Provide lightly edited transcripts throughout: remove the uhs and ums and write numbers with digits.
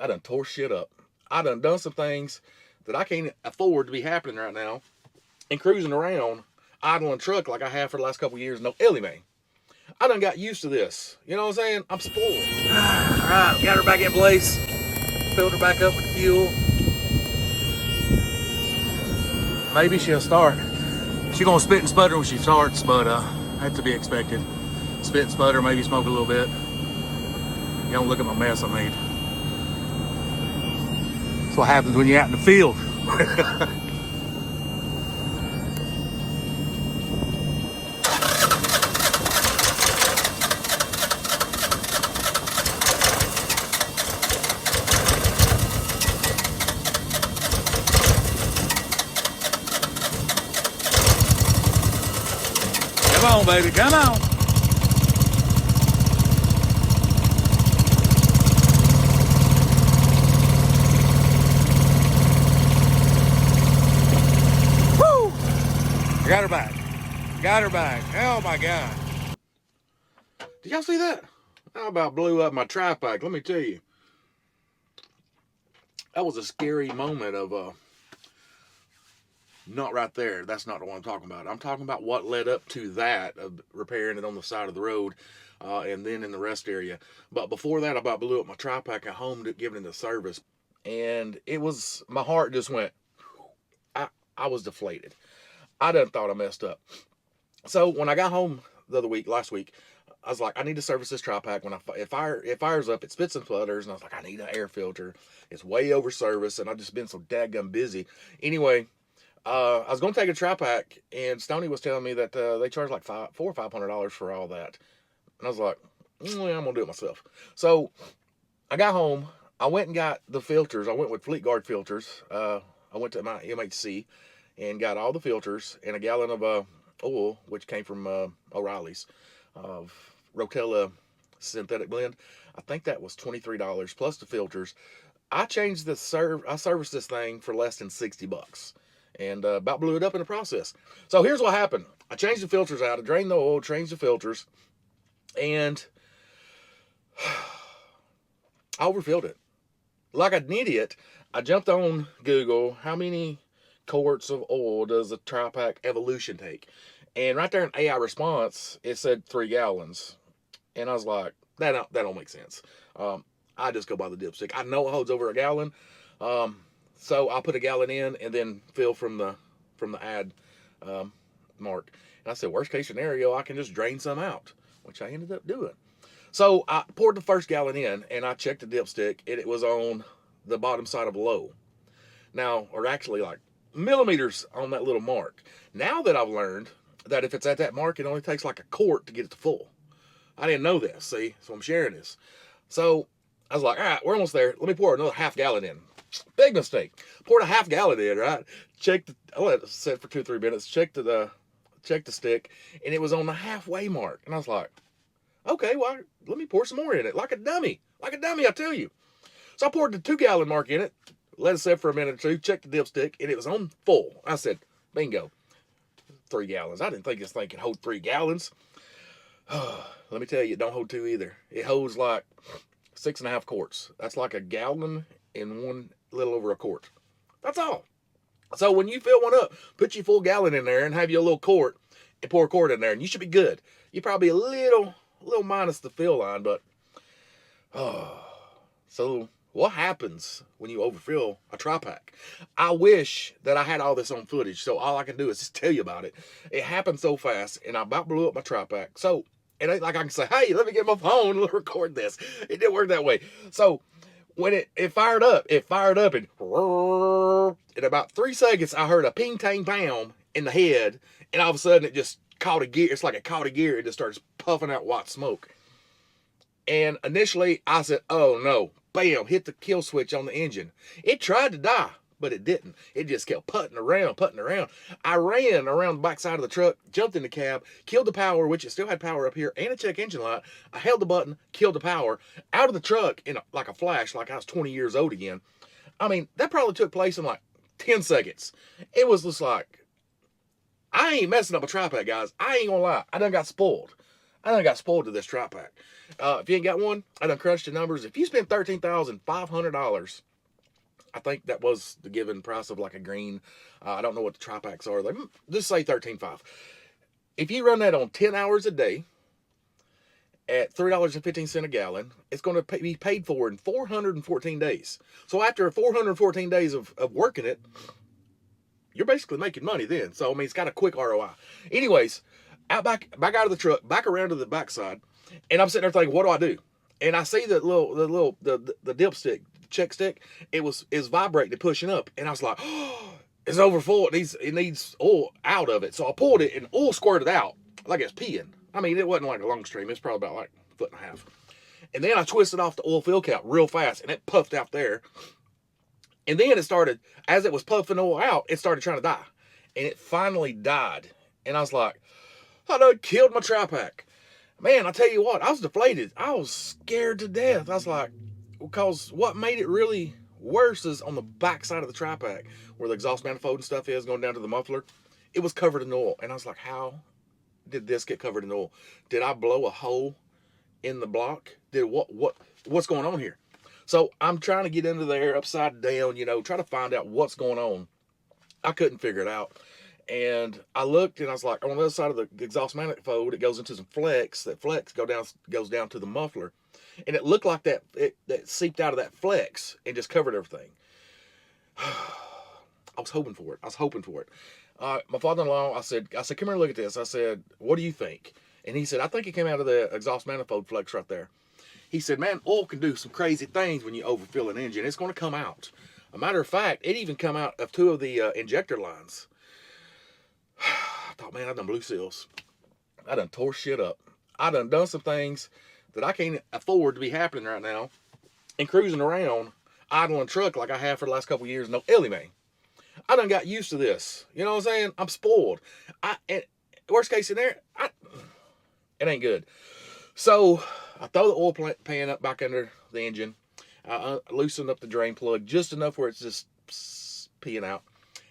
I done tore shit up. I done some things that I can't afford to be happening right now, and cruising around, idling a truck like I have for the last couple of years. No, Ellie Mae. I done got used to this. You know what I'm saying? I'm spoiled. All right, got her back in place. Filled her back up with fuel. Maybe she'll start. She's gonna spit and sputter when she starts, but that's to be expected. Spit and sputter, maybe smoke a little bit. You don't look at my mess I made. That's what happens when you're out in the field. Come on, baby, come on. Woo! Got her back. Got her back. Oh my God. Did y'all see that? I about blew up my Tripac, let me tell you. That was a scary moment of not right there. That's not the one I'm talking about. I'm talking about what led up to that, of repairing it on the side of the road, and then in the rest area. But before that, I about blew up my Tripac at home, giving it a service. And it was, my heart just went, I was deflated. I done thought I messed up. So when I got home the other week, last week, I was like, I need to service this Tripac. When it fires up, it spits and flutters, and I was like, I need an air filter. It's way over service, and I've just been so dadgum busy. Anyway, I was going to take a Tripac, and Stoney was telling me that they charge like $400 or $500 for all that. And I was like, yeah, I'm going to do it myself. So I got home. I went and got the filters. I went with Fleet Guard filters. I went to my MHC and got all the filters and a gallon of oil, which came from O'Reilly's, of Rotella synthetic blend. I think that was $23 plus the filters. I changed the I serviced this thing for less than $60. And about blew it up in the process. So here's what happened. I changed the filters out. I drained the oil, changed the filters, and I overfilled it. Like an idiot, I jumped on Google, how many quarts of oil does a Tripac Evolution take? And right there in AI response, it said 3 gallons. And I was like, that don't make sense. I just go by the dipstick. I know it holds over a gallon. So I'll put a gallon in and then fill from the add mark. And I said, worst case scenario, I can just drain some out, which I ended up doing. So I poured the first gallon in and I checked the dipstick, and it was on the bottom side of low. Now, or actually like millimeters on that little mark. Now that I've learned that if it's at that mark, it only takes like a quart to get it to full. I didn't know this, see? So I'm sharing this. So I was like, all right, we're almost there. Let me pour another half gallon in. Big mistake. Poured a half gallon in, right? I let it sit for 2-3 minutes. Checked the stick, and it was on the halfway mark. And I was like, okay, well, let me pour some more in it. Like a dummy, I tell you. So I poured the 2 gallon mark in it, let it sit for a minute or two, checked the dipstick, and it was on full. I said, bingo, 3 gallons. I didn't think this thing could hold 3 gallons. Let me tell you, it don't hold 2 either. It holds like 6.5 quarts. That's like a gallon in one, little over a quart. That's all. So when you fill one up, put your full gallon in there and have your little quart and pour a quart in there, and you should be good. You're probably a little minus the fill line, but so what happens when you overfill a Tripac? I wish that I had all this on footage, so all I can do is just tell you about it. It happened so fast, and I about blew up my Tripac. So it ain't like I can say, hey, let me get my phone and record this. It didn't work that way. So when it fired up, and in about 3 seconds, I heard a ping, tang, bam in the head, and all of a sudden it just caught a gear. It's like it caught a gear. It just starts puffing out white smoke. And initially, I said, oh no, bam, hit the kill switch on the engine. It tried to die, but it didn't. It just kept putting around. I ran around the back side of the truck, jumped in the cab, killed the power, which it still had power up here, and a check engine light. I held the button, killed the power, out of the truck in like a flash, like I was 20 years old again. I mean, that probably took place in like 10 seconds. It was just like, I ain't messing up a Tripac, guys. I ain't gonna lie. I done got spoiled. I done got spoiled to this Tripac. If you ain't got one, I done crunched the numbers. If you spend $13,500, I think that was the given price of like a green. I don't know what the Tripacs are. Like, just say 13.5. If you run that on 10 hours a day at $3.15 a gallon, it's going to be paid for in 414 days. So after 414 days of working it, you're basically making money then. So, I mean, it's got a quick ROI. Anyways, back out of the truck, back around to the backside, and I'm sitting there thinking, what do I do? And I see the dipstick, check stick, it's vibrating and pushing up, and I was like, oh, it's overfull. It needs oil out of it. So I pulled it, and oil squirted out like it's peeing. I mean, it wasn't like a long stream. It's probably about like a foot and a half. And then I twisted off the oil fill cap real fast, and it puffed out there. And then it started, as it was puffing oil out, it started trying to die. And it finally died. And I was like, I done killed my Tripac. Man, I tell you what, I was deflated. I was scared to death. I was like, because what made it really worse is on the back side of the Tripac, where the exhaust manifold and stuff is going down to the muffler, it was covered in oil. And I was like, how did this get covered in oil? Did I blow a hole in the block? What's going on here? So I'm trying to get into there upside down, try to find out what's going on. I couldn't figure it out. And I looked, and I was like, on the other side of the exhaust manifold, it goes into some flex. That flex goes down to the muffler. And it looked like that seeped out of that flex and just covered everything. I was hoping for it. My father-in-law, I said, come here and look at this. I said, what do you think? And he said, I think it came out of the exhaust manifold flex right there. He said, man, oil can do some crazy things when you overfill an engine. It's going to come out. A matter of fact, it even come out of two of the injector lines. I thought, man, I done blew seals. I done tore shit up. I done some things that I can't afford to be happening right now, and cruising around, idling a truck like I have for the last couple of years. No, Ellie, I done got used to this. You know what I'm saying? I'm spoiled. And worst case scenario, it ain't good. So I throw the oil pan up back under the engine. I loosened up the drain plug just enough where it's just peeing out.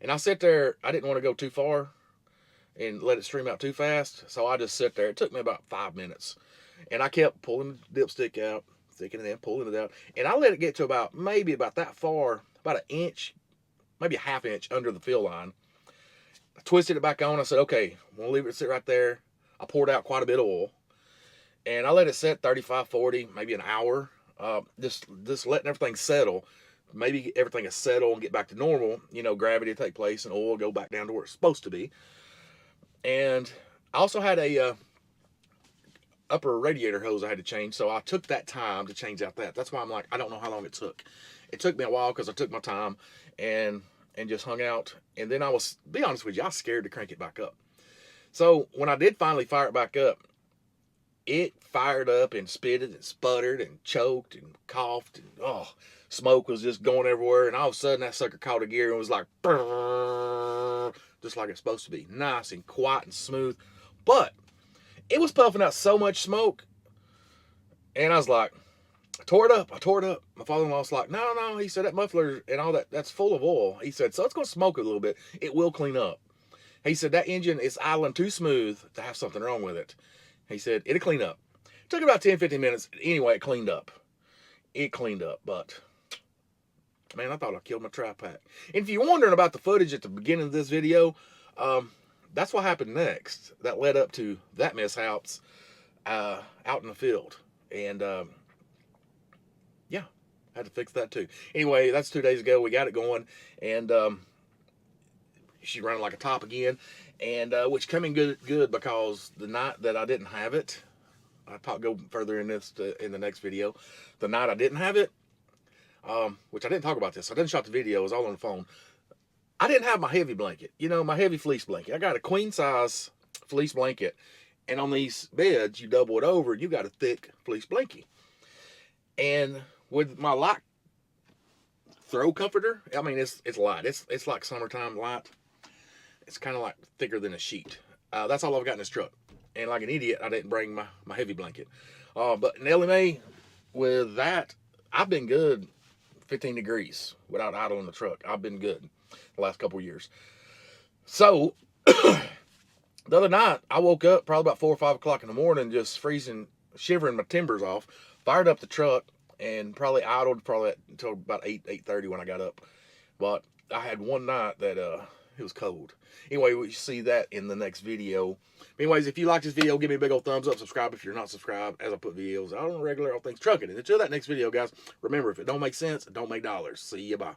And I sit there. I didn't want to go too far and let it stream out too fast. So I just sit there. It took me about 5 minutes. And I kept pulling the dipstick out, sticking it in, pulling it out. And I let it get to about that far, about an inch, maybe a half inch under the fill line. I twisted it back on. I said, okay, I'm going to leave it sit right there. I poured out quite a bit of oil. And I let it set 35, 40, maybe an hour. Just letting everything settle. Maybe everything is settle and get back to normal. Gravity take place and oil go back down to where it's supposed to be. And I also had a upper radiator hose I had to change. So I took that time to change out that. That's why I'm like, I don't know how long it took. It took me a while because I took my time and just hung out. And then be honest with you, I was scared to crank it back up. So when I did finally fire it back up, it fired up and spitted and sputtered and choked and coughed and smoke was just going everywhere. And all of a sudden that sucker caught a gear and was like, just like it's supposed to be, nice and quiet and smooth. But it was puffing out so much smoke, and I was like, I tore it up. My father-in-law was like, no. He said that muffler and all that's full of oil. He said, so it's going to smoke a little bit. It will clean up. He said that engine is idling too smooth to have something wrong with it. He said, it'll clean up. It took about 10, 15 minutes. Anyway, it cleaned up. But, man, I thought I killed my Tripac. And if you're wondering about the footage at the beginning of this video, that's what happened next. That led up to that mishaps out in the field. And, yeah, I had to fix that too. Anyway, that's 2 days ago. We got it going. And she's running like a top again. And which came in good because the night that I didn't have it, I'll go further in this in the next video. The night I didn't have it, which I didn't talk about this. I didn't shot the video. It was all on the phone. I didn't have my heavy blanket. My heavy fleece blanket. I got a queen size fleece blanket. And on these beds, you double it over and you got a thick fleece blanket. And with my light throw comforter, I mean, it's light. It's like summertime light. It's kind of like thicker than a sheet. That's all I've got in this truck. And like an idiot, I didn't bring my heavy blanket. But in LMA, with that, I've been good 15 degrees without idling the truck. I've been good the last couple of years. So, The other night, I woke up probably about 4 or 5 o'clock in the morning, just freezing, shivering my timbers off. Fired up the truck and probably idled until about 8:30 when I got up. But I had one night that it was cold. Anyway, we see that in the next video. Anyways, if you like this video, give me a big old thumbs up. Subscribe if you're not subscribed, as I put videos out on regular all things trucking. And until that next video, guys, remember, if it don't make sense, it don't make dollars. See ya, bye.